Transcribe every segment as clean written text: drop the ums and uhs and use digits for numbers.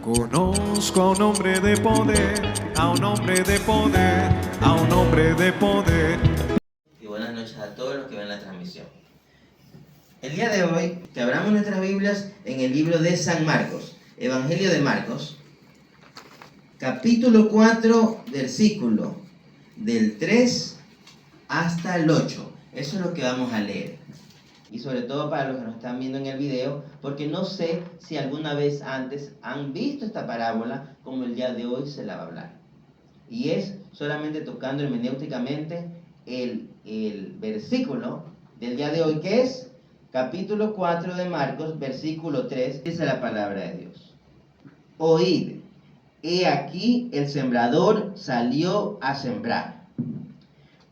Conozco a un hombre de poder, a un hombre de poder, a un hombre de poder. Y buenas noches a todos los que ven la transmisión. El día de hoy, que abramos nuestras Biblias en el libro de San Marcos, Evangelio de Marcos, capítulo 4, versículo del 3 hasta el 8. Eso es lo que vamos a leer. Y sobre todo para los que nos están viendo en el video, porque no sé si alguna vez antes han visto esta parábola como el día de hoy se la va a hablar. Y es solamente tocando hermenéuticamente el versículo del día de hoy, que es capítulo 4 de Marcos, versículo 3, dice la palabra de Dios. Oíd, he aquí el sembrador salió a sembrar.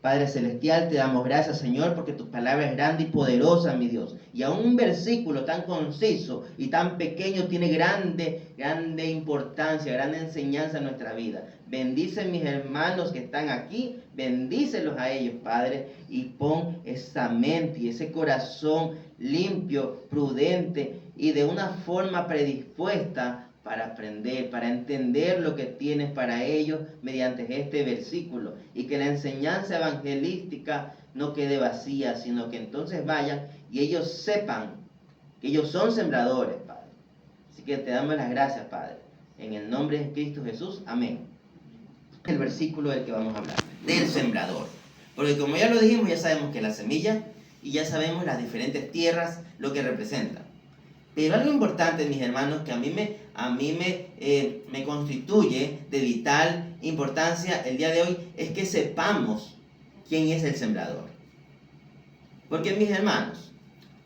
Padre Celestial, te damos gracias, Señor, porque tu palabra es grande y poderosa, mi Dios. Y aún un versículo tan conciso y tan pequeño tiene grande importancia, grande enseñanza en nuestra vida. Bendice a mis hermanos que están aquí, bendícelos a ellos, Padre, y pon esa mente y ese corazón limpio, prudente y de una forma predispuesta para aprender, para entender lo que tienes para ellos mediante este versículo, y que la enseñanza evangelística no quede vacía, sino que entonces vayan y ellos sepan que ellos son sembradores, Padre. Así que te damos las gracias, Padre, en el nombre de Cristo Jesús, amén. El versículo del que vamos a hablar, del sembrador, porque como ya lo dijimos, ya sabemos que la semilla, y ya sabemos las diferentes tierras, lo que representan. Pero algo importante, mis hermanos, que a mí me constituye de vital importancia el día de hoy, es que sepamos quién es el sembrador. Porque, mis hermanos,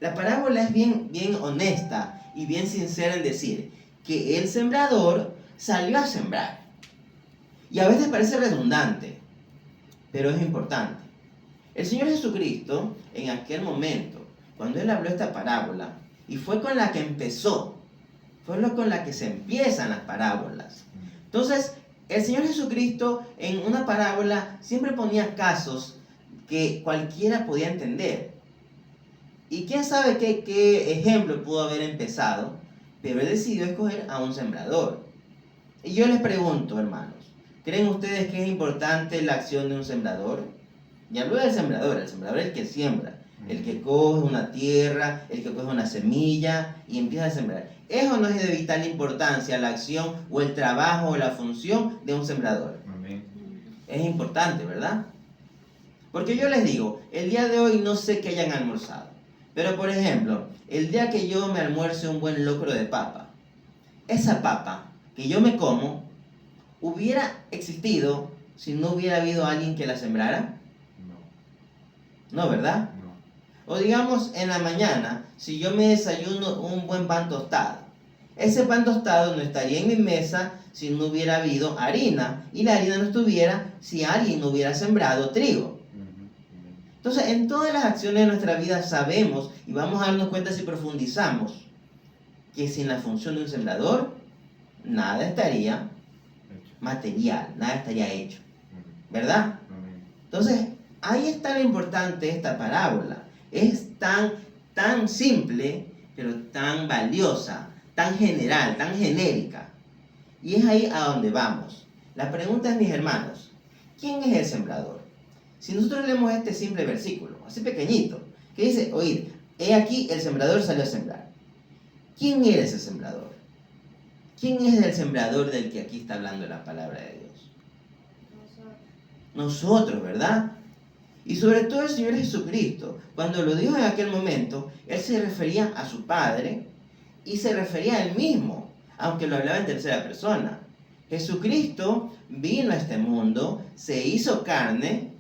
la parábola es bien honesta y bien sincera en decir que el sembrador salió a sembrar. Y a veces parece redundante, pero es importante. El Señor Jesucristo, en aquel momento, cuando Él habló esta parábola, y fue con la que empezó, fue con la que se empiezan las parábolas. Entonces, el Señor Jesucristo en una parábola siempre ponía casos que cualquiera podía entender. Y quién sabe qué ejemplo pudo haber empezado, pero Él decidió escoger a un sembrador. Y yo les pregunto, hermanos, ¿creen ustedes que es importante la acción de un sembrador? Y hablo del sembrador, el sembrador es el que siembra. El que coge una tierra, el que coge una semilla y empieza a sembrar. Eso no es de vital importancia la acción o el trabajo o la función de un sembrador. Amén. Es importante, ¿verdad? Porque yo les digo, el día de hoy no sé qué hayan almorzado. Pero por ejemplo, el día que yo me almuerce un buen locro de papa, esa papa que yo me como, ¿hubiera existido si no hubiera habido alguien que la sembrara? No, ¿verdad? O digamos en la mañana, si yo me desayuno un buen pan tostado, ese pan tostado no estaría en mi mesa si no hubiera habido harina, y la harina no estuviera si alguien no hubiera sembrado trigo. Entonces, en todas las acciones de nuestra vida sabemos y vamos a darnos cuenta si profundizamos que sin la función de un sembrador, nada estaría material, nada estaría hecho. ¿Verdad? Entonces, ahí está lo importante de esta parábola. Es tan simple, pero tan valiosa, tan general, tan genérica. Y es ahí a donde vamos. La pregunta es, mis hermanos, ¿quién es el sembrador? Si nosotros leemos este simple versículo, así pequeñito, que dice, oíd, he aquí el sembrador salió a sembrar. ¿Quién era ese sembrador? ¿Quién es el sembrador del que aquí está hablando la palabra de Dios? Nosotros, ¿verdad? Y sobre todo el Señor Jesucristo, cuando lo dijo en aquel momento, Él se refería a su Padre y se refería a Él mismo, aunque lo hablaba en tercera persona. Jesucristo vino a este mundo, se hizo carne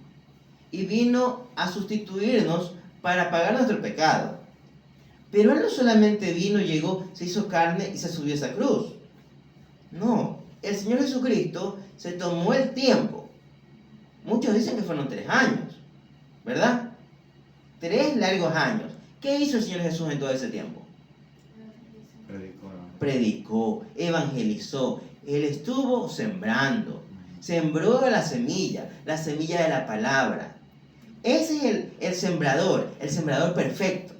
y vino a sustituirnos para pagar nuestro pecado. Pero Él no solamente vino, llegó, se hizo carne y se subió a esa cruz. No, el Señor Jesucristo se tomó el tiempo. Muchos dicen que fueron 3 años. ¿Verdad? 3 largos años. ¿Qué hizo el Señor Jesús en todo ese tiempo? Predicó, evangelizó. Él estuvo sembrando. Sembró la semilla de la palabra. Ese es el sembrador perfecto.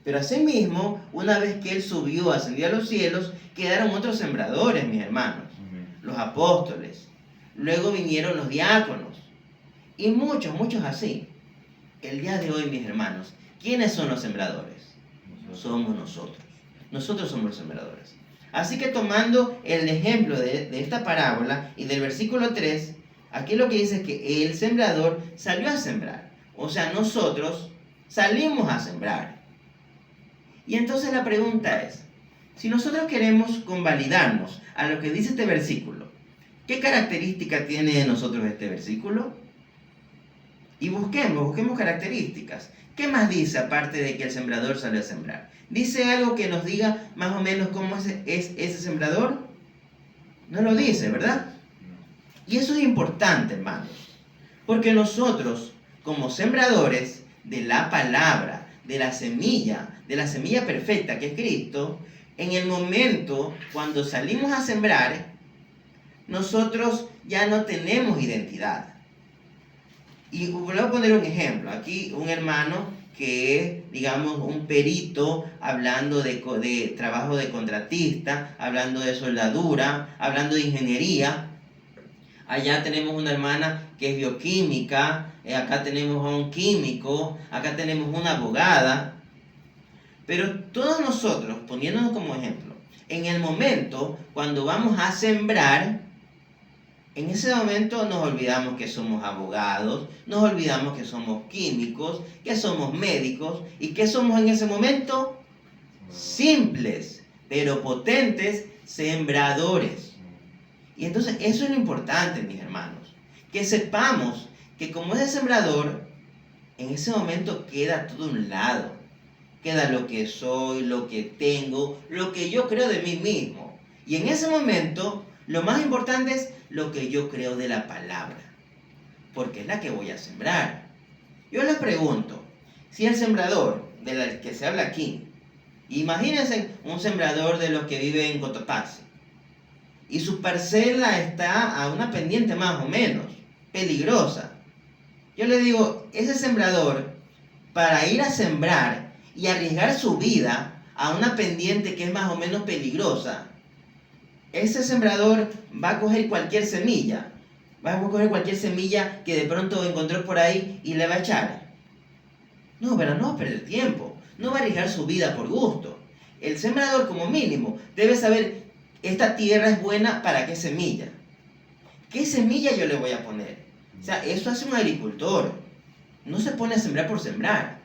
Pero asimismo, una vez que Él subió, ascendió a los cielos, quedaron otros sembradores, mis hermanos, los apóstoles. Luego vinieron los diáconos y muchos así. El día de hoy, mis hermanos, ¿quiénes son los sembradores? Somos nosotros. Nosotros somos los sembradores. Así que tomando el ejemplo de esta parábola y del versículo 3, aquí lo que dice es que el sembrador salió a sembrar. O sea, nosotros salimos a sembrar. Y entonces la pregunta es, si nosotros queremos convalidarnos a lo que dice este versículo, ¿qué característica tiene de nosotros este versículo? Y busquemos características. ¿Qué más dice aparte de que el sembrador salió a sembrar? ¿Dice algo que nos diga más o menos cómo es ese sembrador? No lo dice, ¿verdad? Y eso es importante, hermanos, porque nosotros, como sembradores de la palabra, de la semilla perfecta que es Cristo, en el momento cuando salimos a sembrar, nosotros ya no tenemos identidad. Y voy a poner un ejemplo. Aquí un hermano que es, digamos, un perito, hablando de trabajo de contratista, hablando de soldadura, hablando de ingeniería. Allá tenemos una hermana que es bioquímica, acá tenemos a un químico, acá tenemos una abogada. Pero todos nosotros, poniéndonos como ejemplo, en el momento cuando vamos a sembrar, en ese momento nos olvidamos que somos abogados, nos olvidamos que somos químicos, que somos médicos y que somos en ese momento simples, pero potentes sembradores. Y entonces eso es lo importante, mis hermanos, que sepamos que como ese sembrador, en ese momento queda todo a un lado. Queda lo que soy, lo que tengo, lo que yo creo de mí mismo. Y en ese momento, lo más importante es lo que yo creo de la palabra, porque es la que voy a sembrar. Yo les pregunto, si el sembrador del que se habla aquí, imagínense un sembrador de los que vive en Cotopaxi, y su parcela está a una pendiente más o menos peligrosa. Yo le digo, ese sembrador, para ir a sembrar y arriesgar su vida a una pendiente que es más o menos peligrosa, ese sembrador va a coger cualquier semilla, que de pronto encontró por ahí y le va a echar. No, pero no va a perder tiempo, no va a arriesgar su vida por gusto. El sembrador, como mínimo, debe saber, esta tierra es buena para qué semilla. ¿Qué semilla yo le voy a poner? O sea, eso hace un agricultor. No se pone a sembrar por sembrar.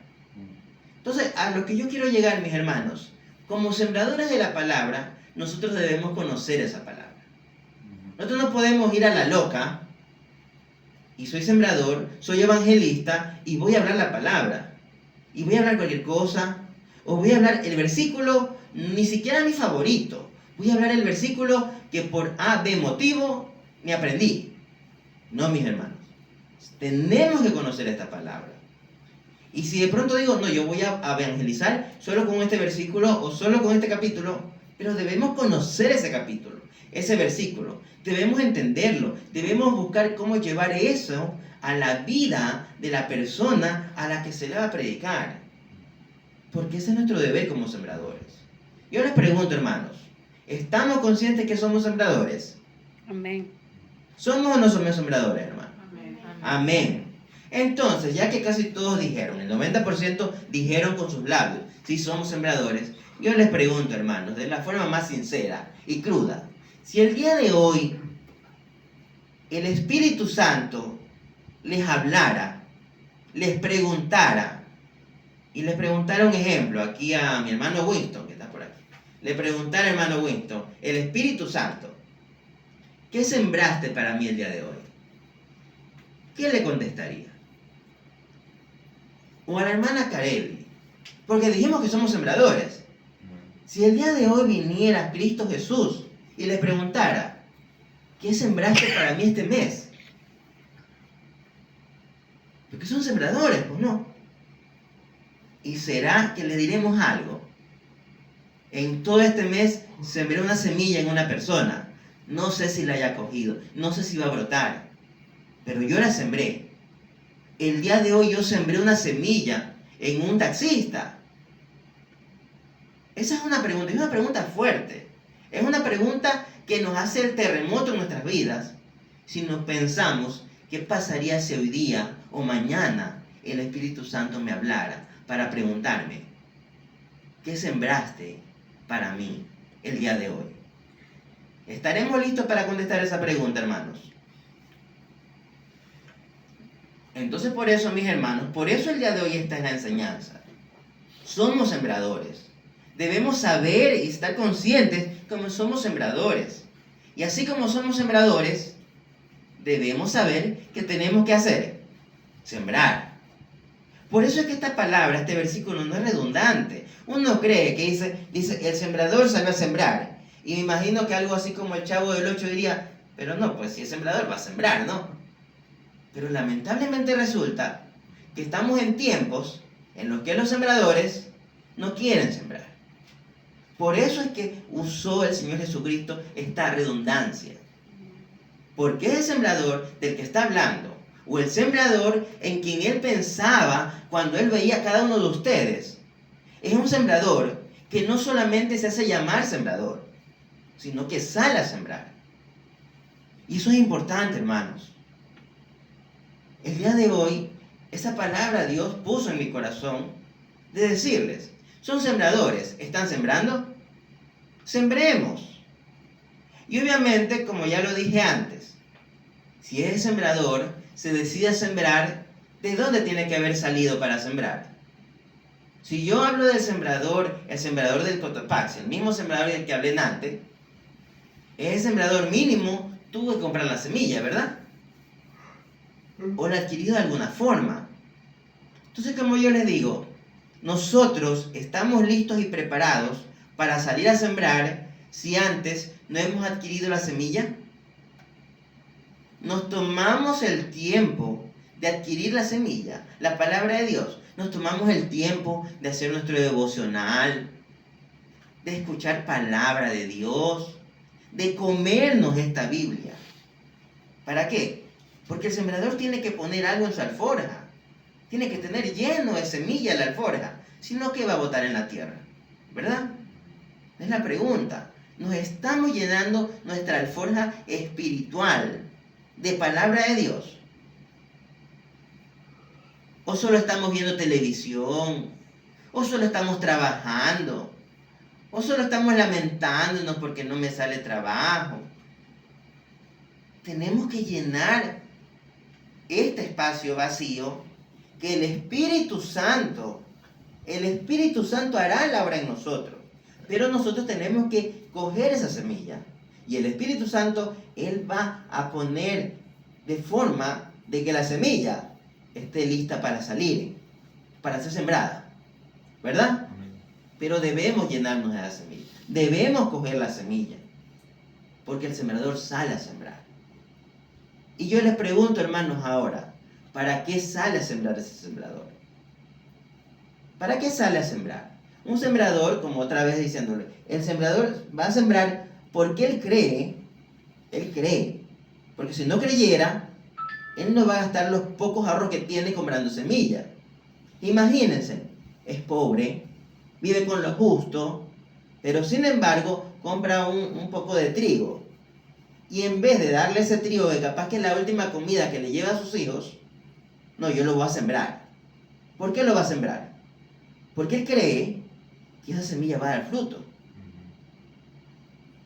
Entonces, a lo que yo quiero llegar, mis hermanos, como sembradores de la palabra, nosotros debemos conocer esa palabra. Nosotros no podemos ir a la loca, y soy sembrador, soy evangelista, y voy a hablar la palabra. Y voy a hablar cualquier cosa, o voy a hablar el versículo, ni siquiera mi favorito. Voy a hablar el versículo que por A, B motivo me aprendí. No, mis hermanos. Tenemos que conocer esta palabra. Y si de pronto digo, no, yo voy a evangelizar solo con este versículo o solo con este capítulo, pero debemos conocer ese capítulo, ese versículo. Debemos entenderlo. Debemos buscar cómo llevar eso a la vida de la persona a la que se le va a predicar. Porque ese es nuestro deber como sembradores. Yo les pregunto, hermanos, ¿estamos conscientes que somos sembradores? Amén. ¿Somos o no somos sembradores, hermanos? Amén. Amén. Entonces, ya que casi todos dijeron, el 90% dijeron con sus labios, sí somos sembradores, yo les pregunto, hermanos, de la forma más sincera y cruda, si el día de hoy el Espíritu Santo les hablara, les preguntara, y les preguntara un ejemplo, aquí a mi hermano Winston, que está por aquí, le preguntara, hermano Winston, el Espíritu Santo, ¿qué sembraste para mí el día de hoy? ¿Qué le contestaría? O a la hermana Carelli, porque dijimos que somos sembradores. Si el día de hoy viniera Cristo Jesús y les preguntara, ¿qué sembraste para mí este mes? Porque son sembradores, pues no. ¿Y será que le diremos algo? En todo este mes sembré una semilla en una persona. No sé si la haya cogido, no sé si va a brotar, pero yo la sembré. El día de hoy yo sembré una semilla en un taxista. Esa es una pregunta fuerte. Es una pregunta que nos hace el terremoto en nuestras vidas si nos pensamos qué pasaría si hoy día o mañana el Espíritu Santo me hablara para preguntarme, ¿qué sembraste para mí el día de hoy? ¿Estaremos listos para contestar esa pregunta, hermanos? Entonces, por eso, mis hermanos, por eso el día de hoy está en la enseñanza. Somos sembradores. Debemos saber y estar conscientes como somos sembradores. Y así como somos sembradores, debemos saber qué tenemos que hacer. Sembrar. Por eso es que esta palabra, este versículo no es redundante. Uno cree que dice el sembrador sabe a sembrar. Y me imagino que algo así como el Chavo del 8 diría, pero no, pues si es sembrador va a sembrar, ¿no? Pero lamentablemente resulta que estamos en tiempos en los que los sembradores no quieren sembrar. Por eso es que usó el Señor Jesucristo esta redundancia. Porque es el sembrador del que está hablando, o el sembrador en quien Él pensaba cuando Él veía a cada uno de ustedes. Es un sembrador que no solamente se hace llamar sembrador, sino que sale a sembrar. Y eso es importante, hermanos. El día de hoy, esa palabra Dios puso en mi corazón de decirles, son sembradores, ¿están sembrando? Sembremos. Y obviamente, como ya lo dije antes, si es sembrador, se decide a sembrar, ¿de dónde tiene que haber salido para sembrar? Si yo hablo del sembrador, el sembrador del Cotopaxi, el mismo sembrador del que hablé antes, ese sembrador mínimo tuvo que comprar la semilla, ¿verdad? O la adquirido de alguna forma. Entonces, como yo les digo, nosotros estamos listos y preparados para salir a sembrar si antes no hemos adquirido la semilla. Nos tomamos el tiempo de adquirir la semilla, la palabra de Dios. Nos tomamos el tiempo de hacer nuestro devocional, de escuchar palabra de Dios, de comernos esta Biblia. ¿Para qué? Porque el sembrador tiene que poner algo en su alforja. Tiene que tener lleno de semilla la alforja. Si no, ¿qué va a botar en la tierra? ¿Verdad? Es la pregunta. ¿Nos estamos llenando nuestra alforja espiritual de palabra de Dios? ¿O solo estamos viendo televisión? ¿O solo estamos trabajando? ¿O solo estamos lamentándonos porque no me sale trabajo? Tenemos que llenar este espacio vacío que el Espíritu Santo hará la obra en nosotros. Pero nosotros tenemos que coger esa semilla. Y el Espíritu Santo, Él va a poner de forma de que la semilla esté lista para salir, para ser sembrada. ¿Verdad? Pero debemos llenarnos de la semilla. Debemos coger la semilla. Porque el sembrador sale a sembrar. Y yo les pregunto, hermanos, ahora, ¿para qué sale a sembrar ese sembrador? ¿Para qué sale a sembrar? Un sembrador, como otra vez diciéndole, el sembrador va a sembrar porque él cree. Porque si no creyera, él no va a gastar los pocos ahorros que tiene comprando semillas. Imagínense, es pobre, vive con lo justo, pero sin embargo compra un poco de trigo. Y en vez de darle ese trigo que capaz que es la última comida que le lleva a sus hijos, no, yo lo voy a sembrar. ¿Por qué lo va a sembrar? Porque él cree que esa semilla va a dar fruto.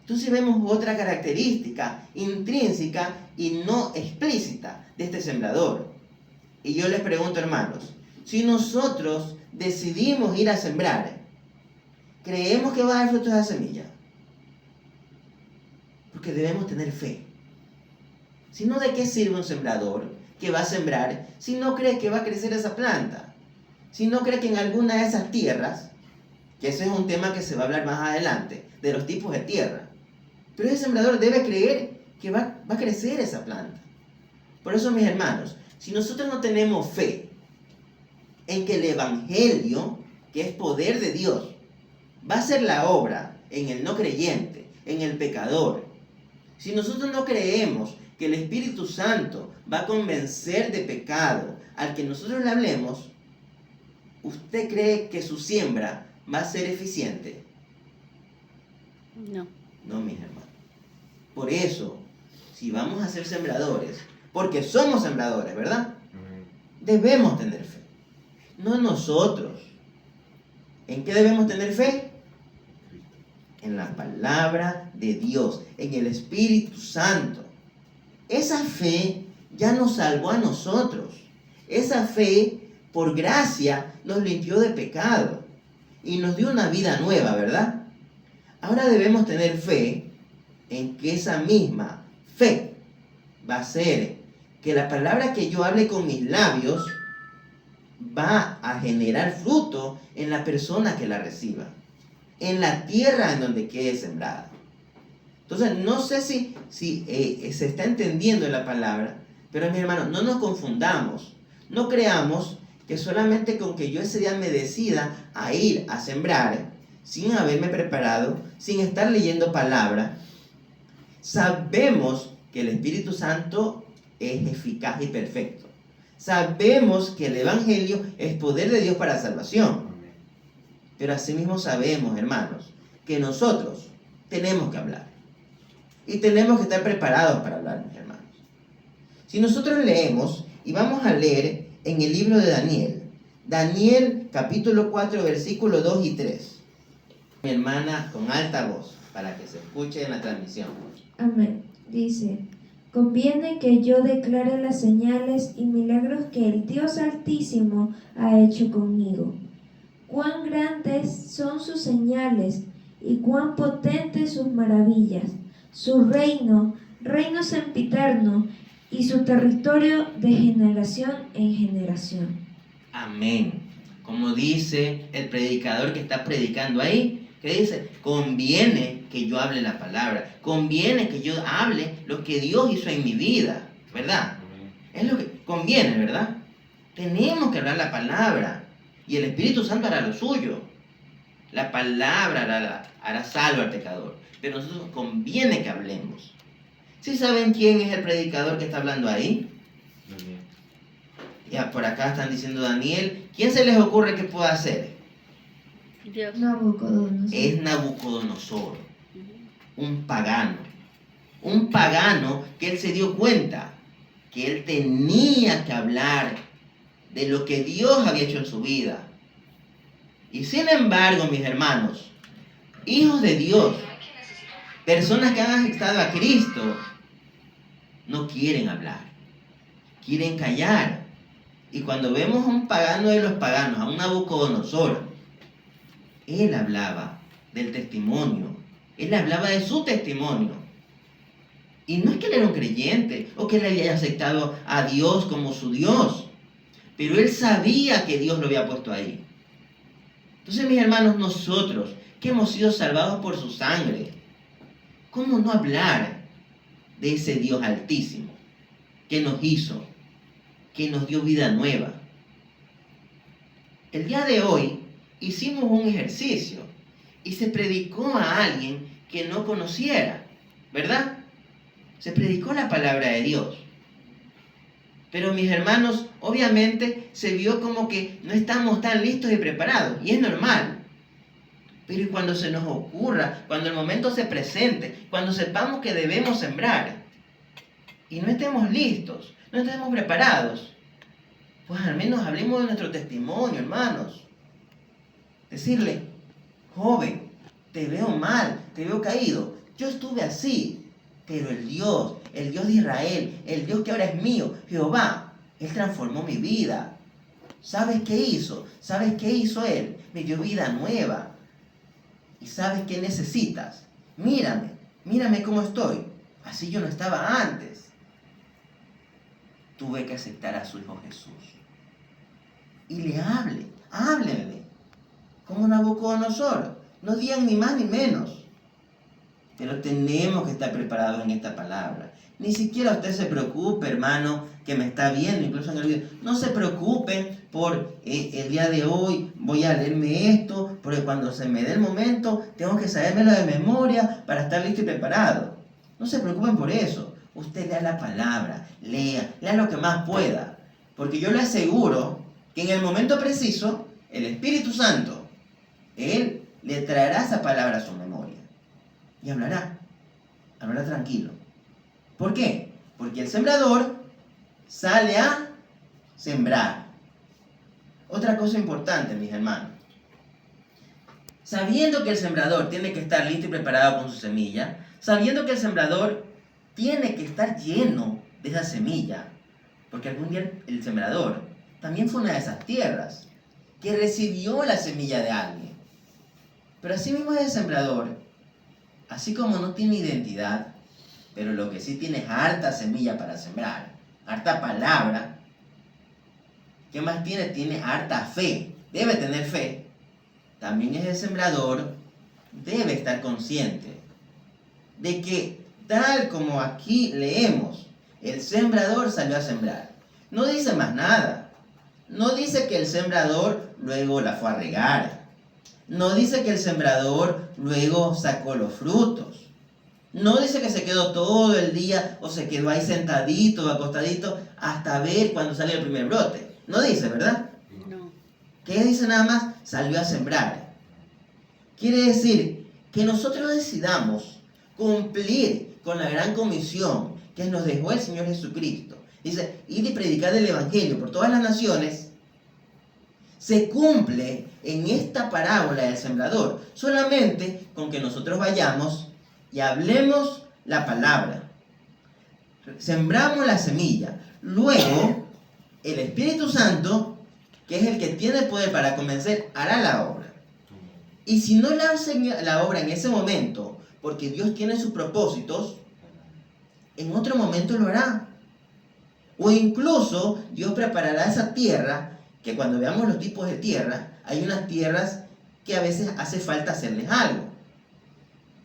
Entonces vemos otra característica intrínseca y no explícita de este sembrador. Y yo les pregunto, hermanos, si nosotros decidimos ir a sembrar, ¿creemos que va a dar fruto esa semilla? Porque debemos tener fe. Si no, ¿de qué sirve un sembrador que va a sembrar si no cree que va a crecer esa planta? Si no cree que en alguna de esas tierras, que ese es un tema que se va a hablar más adelante, de los tipos de tierra. Pero ese sembrador debe creer que va a crecer esa planta. Por eso, mis hermanos, si nosotros no tenemos fe en que el Evangelio, que es poder de Dios, va a hacer la obra en el no creyente, en el pecador, si nosotros no creemos que el Espíritu Santo va a convencer de pecado al que nosotros le hablemos, ¿usted cree que su siembra va a ser eficiente? No. No, mis hermanos. Por eso, si vamos a ser sembradores, porque somos sembradores, ¿verdad? Debemos tener fe. No nosotros. ¿En qué debemos tener fe? En la palabra de Dios, en el Espíritu Santo. Esa fe ya nos salvó a nosotros. Esa fe, por gracia, nos limpió de pecado y nos dio una vida nueva, ¿verdad? Ahora debemos tener fe en que esa misma fe va a ser que la palabra que yo hable con mis labios va a generar fruto en la persona que la reciba, en la tierra en donde quede sembrada. Entonces, no sé si se está entendiendo la palabra, pero mis hermanos, no nos confundamos. No creamos que solamente con que yo ese día me decida a ir a sembrar, sin haberme preparado, sin estar leyendo palabra, sabemos que el Espíritu Santo es eficaz y perfecto. Sabemos que el Evangelio es poder de Dios para salvación. Pero asimismo sabemos, hermanos, que nosotros tenemos que hablar. Y tenemos que estar preparados para hablar, mis hermanos. Si nosotros leemos, y vamos a leer en el libro de Daniel, Daniel capítulo 4, versículos 2 y 3. Mi hermana, con alta voz, para que se escuche en la transmisión. Amén. Dice: conviene que yo declare las señales y milagros que el Dios Altísimo ha hecho conmigo. Cuán grandes son sus señales y cuán potentes sus maravillas. Su reino sempiterno, y su territorio de generación en generación. Amén. Como dice el predicador que está predicando ahí, que dice, conviene que yo hable la palabra, conviene que yo hable lo que Dios hizo en mi vida, ¿verdad? Es lo que conviene, ¿verdad? Tenemos que hablar la palabra y el Espíritu Santo hará lo suyo. La palabra hará salvo al pecador, pero nosotros conviene que hablemos. ¿Sí saben quién es el predicador que está hablando ahí? Daniel. Ya por acá están diciendo Daniel. ¿Quién se les ocurre que pueda ser? Dios. Nabucodonosor. Es Nabucodonosor, un pagano. Un pagano que él se dio cuenta que él tenía que hablar de lo que Dios había hecho en su vida. Y sin embargo, mis hermanos, hijos de Dios, personas que han aceptado a Cristo, no quieren hablar, quieren callar. Y cuando vemos a un pagano de los paganos, a un Nabucodonosor, él hablaba del testimonio, él hablaba de su testimonio. Y no es que él era un creyente o que él haya aceptado a Dios como su Dios, pero él sabía que Dios lo había puesto ahí. Entonces, mis hermanos, nosotros que hemos sido salvados por su sangre, ¿cómo no hablar de ese Dios altísimo que nos hizo, que nos dio vida nueva? El día de hoy hicimos un ejercicio y se predicó a alguien que no conociera, ¿verdad? Se predicó la palabra de Dios. Pero mis hermanos, obviamente se vio como que no estamos tan listos y preparados, y es normal. Pero cuando se nos ocurra, cuando el momento se presente, cuando sepamos que debemos sembrar y no estemos listos, no estemos preparados, pues al menos hablemos de nuestro testimonio, hermanos. Decirle, joven, te veo mal, te veo caído. Yo estuve así, pero el Dios de Israel, el Dios que ahora es mío, Jehová, Él transformó mi vida. ¿Sabes qué hizo? ¿Sabes qué hizo Él? Me dio vida nueva. ¿Y sabes qué necesitas? Mírame cómo estoy. Así yo no estaba antes. Tuve que aceptar a su Hijo Jesús. Y le háblenle. Como Nabucodonosor. No digan ni más ni menos. Pero tenemos que estar preparados en esta palabra. Ni siquiera usted se preocupe, hermano, que me está viendo, incluso en el video. No se preocupen por el día de hoy, voy a leerme esto, porque cuando se me dé el momento, tengo que sabérmelo de memoria para estar listo y preparado. No se preocupen por eso. Usted lea la palabra, lea lo que más pueda. Porque yo le aseguro que en el momento preciso, el Espíritu Santo, Él le traerá esa palabra a su memoria. y hablará tranquilo. ¿Por qué? Porque el sembrador sale a sembrar. Otra cosa importante, mis hermanos. Sabiendo que el sembrador tiene que estar listo y preparado con su semilla, sabiendo que el sembrador tiene que estar lleno de esa semilla, porque algún día el sembrador también fue una de esas tierras que recibió la semilla de alguien. Pero así mismo es el sembrador, así como no tiene identidad, pero lo que sí tiene es harta semilla para sembrar, harta palabra. ¿Qué más tiene? Tiene harta fe, debe tener fe. También es el sembrador, debe estar consciente de que tal como aquí leemos, el sembrador salió a sembrar. No dice más nada. No dice que el sembrador luego la fue a regar. No dice que el sembrador luego sacó los frutos. No dice que se quedó todo el día o se quedó ahí sentadito o acostadito hasta ver cuando sale el primer brote. No dice, ¿verdad? No. ¿Qué dice nada más? Salió a sembrar. Quiere decir que nosotros decidamos cumplir con la gran comisión que nos dejó el Señor Jesucristo. Dice, ir y predicar el Evangelio por todas las naciones. Se cumple en esta parábola del sembrador solamente con que nosotros vayamos y hablemos la palabra. Sembramos la semilla. Luego, el Espíritu Santo, que es el que tiene el poder para convencer, hará la obra. Y si no la hace la obra en ese momento, porque Dios tiene sus propósitos, en otro momento lo hará. O incluso Dios preparará esa tierra, que cuando veamos los tipos de tierra, hay unas tierras que a veces hace falta hacerles algo.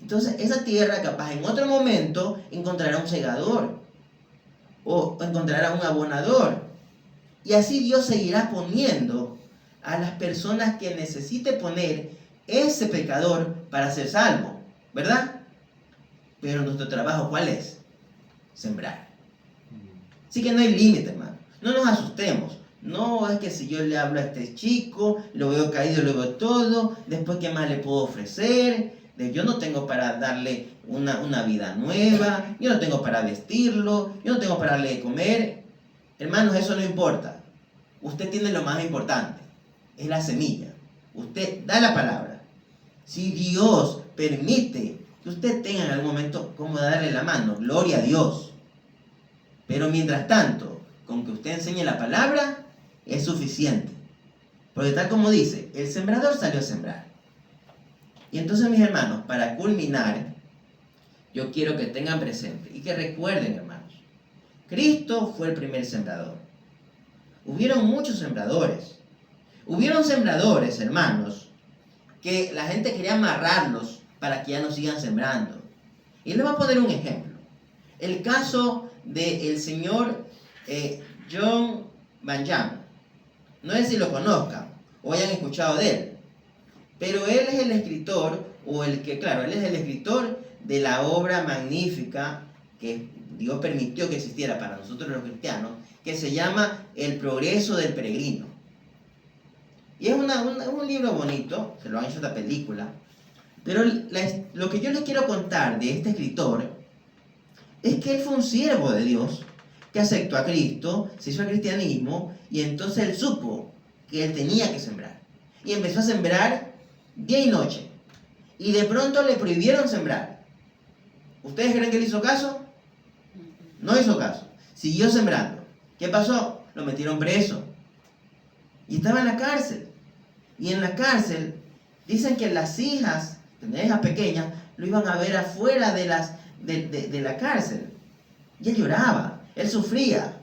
Entonces esa tierra capaz en otro momento encontrará un segador o encontrará un abonador. Y así Dios seguirá poniendo a las personas que necesite poner ese pecador para ser salvo, ¿verdad? Pero nuestro trabajo, ¿cuál es? Sembrar. Así que no hay límite, hermano. No nos asustemos. No es que si yo le hablo a este chico, lo veo caído, lo veo todo, después ¿qué más le puedo ofrecer? Yo no tengo para darle una vida nueva, yo no tengo para vestirlo, yo no tengo para darle de comer. Hermanos, eso no importa. Usted tiene lo más importante, es la semilla. Usted da la palabra. Si Dios permite que usted tenga en algún momento cómo darle la mano, gloria a Dios. Pero mientras tanto, con que usted enseñe la palabra, es suficiente. Porque tal como dice, el sembrador salió a sembrar. Y entonces, mis hermanos, para culminar, yo quiero que tengan presente y que recuerden, hermanos, Cristo fue el primer sembrador. Hubieron muchos sembradores. Hubieron sembradores, hermanos, que la gente quería amarrarlos para que ya no sigan sembrando. Y les voy a poner un ejemplo. El caso del señor John Bunyan. No sé si lo conozcan o hayan escuchado de él. Pero él es el escritor, él es el escritor de la obra magnífica que Dios permitió que existiera para nosotros los cristianos, que se llama El progreso del peregrino. Y es un libro bonito, se lo han hecho esta película, pero lo que yo les quiero contar de este escritor es que él fue un siervo de Dios, que aceptó a Cristo, se hizo al cristianismo, y entonces él supo que él tenía que sembrar. Y empezó a sembrar día y noche. Y de pronto le prohibieron sembrar. ¿Ustedes creen que él hizo caso? No hizo caso. Siguió sembrando. ¿Qué pasó? Lo metieron preso. Y estaba en la cárcel. Y en la cárcel dicen que las hijas pequeñas lo iban a ver afuera de la cárcel. Y él lloraba, él sufría.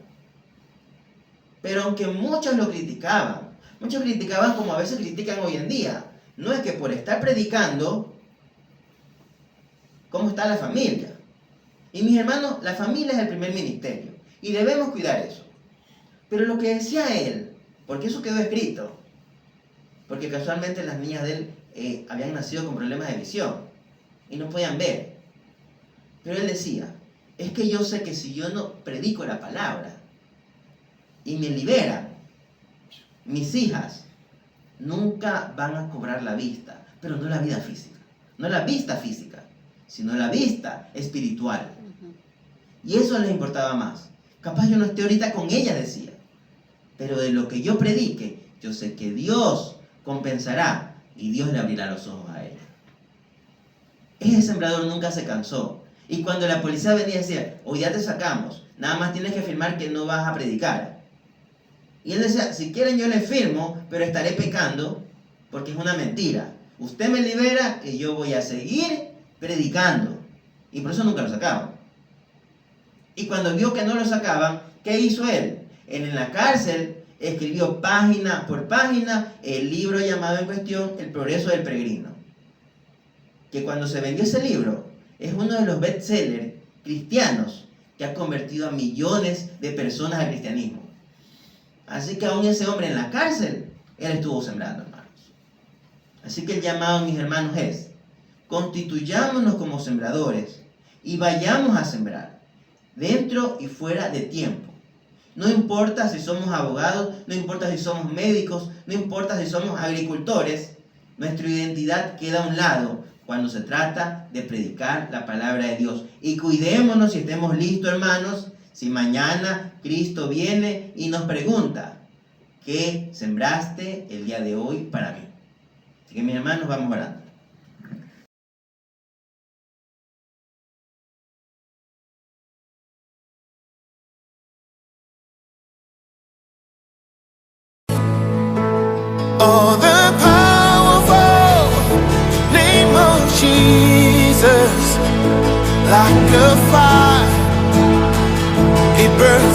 Pero aunque muchos lo criticaban, muchos criticaban como a veces critican hoy en día, no es que por estar predicando, ¿cómo está la familia? Y mis hermanos, la familia es el primer ministerio y debemos cuidar eso. Pero lo que decía él, porque eso quedó escrito, porque casualmente las niñas de él habían nacido con problemas de visión y no podían ver. Pero él decía, es que yo sé que si yo no predico la palabra y me liberan, mis hijas nunca van a cobrar la vista, pero no la vida física, no la vista física, sino la vista espiritual. Y eso les importaba más. Capaz yo no esté ahorita con ella, decía, pero de lo que yo predique, yo sé que Dios compensará y Dios le abrirá los ojos a ella. Ese sembrador nunca se cansó. Y cuando la policía venía y decía, hoy ya te sacamos, nada más tienes que firmar que no vas a predicar. Y él decía, si quieren yo le firmo, pero estaré pecando porque es una mentira. Usted me libera y yo voy a seguir predicando. Y por eso nunca lo sacaban. Y cuando vio que no lo sacaban, ¿qué hizo él? Él en la cárcel escribió página por página el libro llamado en cuestión El Progreso del Peregrino. Que cuando se vendió ese libro, es uno de los bestsellers cristianos que ha convertido a millones de personas al cristianismo. Así que aún ese hombre en la cárcel, él estuvo sembrando, hermanos. Así que el llamado, mis hermanos, es: constituyámonos como sembradores y vayamos a sembrar, dentro y fuera de tiempo. No importa si somos abogados, no importa si somos médicos, no importa si somos agricultores, nuestra identidad queda a un lado cuando se trata de predicar la palabra de Dios. Y cuidémonos y estemos listos, hermanos, si mañana Cristo viene y nos pregunta, ¿qué sembraste el día de hoy para mí? Así que, mis hermanos, vamos orando. Oh, the powerful name of Jesus, like a fire, it burns.